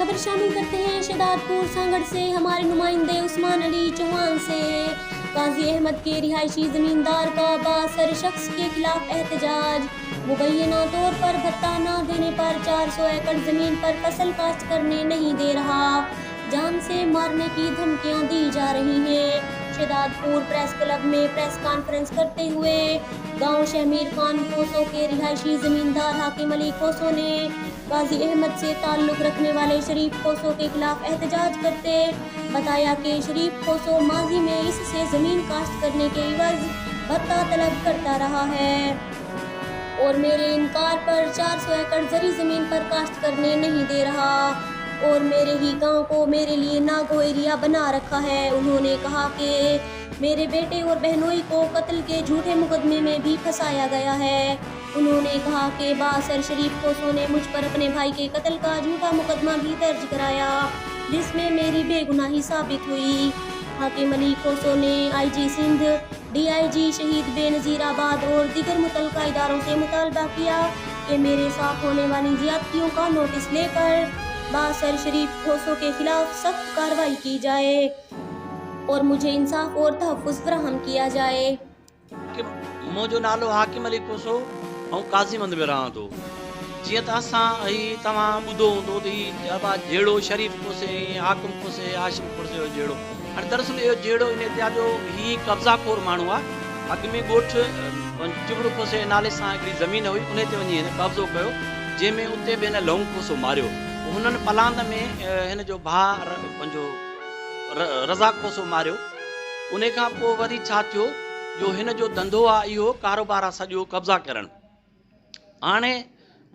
खबर शामिल करते हैं शहदादपुर सांगड़ से हमारे नुमाइंदे उस्मान अली चौहान से। गाजी अहमद के रिहायशी जमींदार का बासर शख्स के खिलाफ एहतजाज। मुबैना तौर पर भत्ता न देने पर 400 एकड़ जमीन पर फसल काश्त करने नहीं दे रहा। जान से मारने की धमकियां दी जा रही हैं। शहदादपुर प्रेस क्लब में प्रेस कॉन्फ्रेंस करते हुए गांव शहमीर खान खोसो के रिहायशी जमींदार हाकिम अली खोसो ने गाजी अहमद से ताल्लुक रखने वाले शरीफ खोसो के खिलाफ एहतजाज करते बताया कि शरीफ खोसो माजी में इससे जमीन काश्त करने के इवज भत्ता तलब करता रहा है और मेरे इनकार पर 400 एकड़ जरी जमीन पर काश्त करने नहीं दे रहा और मेरे ही गांव को मेरे लिए नागो एरिया बना रखा है। उन्होंने कहा कि मेरे बेटे और बहनोई को कत्ल के झूठे मुकदमे में भी फंसाया गया है। उन्होंने कहा कि बासर शरीफ खोसो ने मुझ पर अपने भाई के कत्ल का झूठा मुकदमा भी दर्ज कराया जिसमें मेरी बेगुनाही साबित हुई। हाकिम अली खोसो ने IG सिंध, DIG शहीद बेनजीराबाद और दीगर मुतल्लिका इदारों से मुतालबा किया कि मेरे साथ होने वाली ज्यादतियों का नोटिस लेकर बासर शरीफ खोसो के खिलाफ सख्त कार्रवाई की जाए और मुझे इंसाफ और तहफ़्फ़ुज़ फराहम किया जाए। मुझो नालो हाकिम अली खोसो और काज़ीमंद में रहां तो जी असां तव्हां ॿुधो हूंदो त जहिड़ो शरीफ खोसे हाकिम खोसे आशिम खोसे जो जहिड़ो हाणे दरअसल इहो जहिड़ो इन ते जो ही कब्ज़ाखोर माण्हू आहे। अॻु में ॻोठ चिबड़ो खोसे नाले सां हिकिड़ी ज़मीन हुई उन ते वञी हिन कब्ज़ो कयो जंहिंमें उते बि हिन लौंग खोसो मारियो। हुननि पलांद में हिन जो भाउ पंहिंजो रज़ा खोसो मारियो। उन खां पोइ वरी छा थियो जो हिन जो धंधो आहे इहो कारोबार आहे सॼो कब्ज़ा करणु। हाणे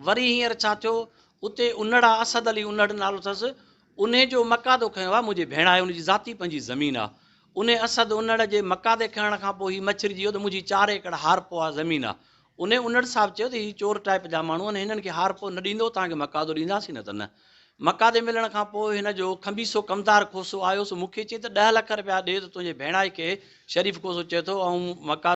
वरी हींअर छा थियो उते उन्हड़ आहे असद अली उन्हड़ नालो अथसि उन जो मक़ादो खयो आहे मुंहिंजी भेण आहे उनजी ज़ाती पंहिंजी ज़मीन आहे। उन असद उन्हड़ जे मक़ादे खणण खां पोइ हीउ मछरी जी वियो त मुंहिंजी 4 एकड़ हारपो आहे ज़मीन आहे। उन उन्हड़ साहिबु चयो त हीउ चोर टाइप जा माण्हू आहिनि हिननि खे हारपो न ॾींदो तव्हांखे मक़ादो ॾींदासीं न त न। मक़ादे मिलण खां पोइ हिन जो खंबीसो कमदार खोसो आयोसि मूंखे चई त 10 लख रुपया ॾे त तुंहिंजे भेणाई खे शरीफ खोसो चए थो ऐं मक़ादो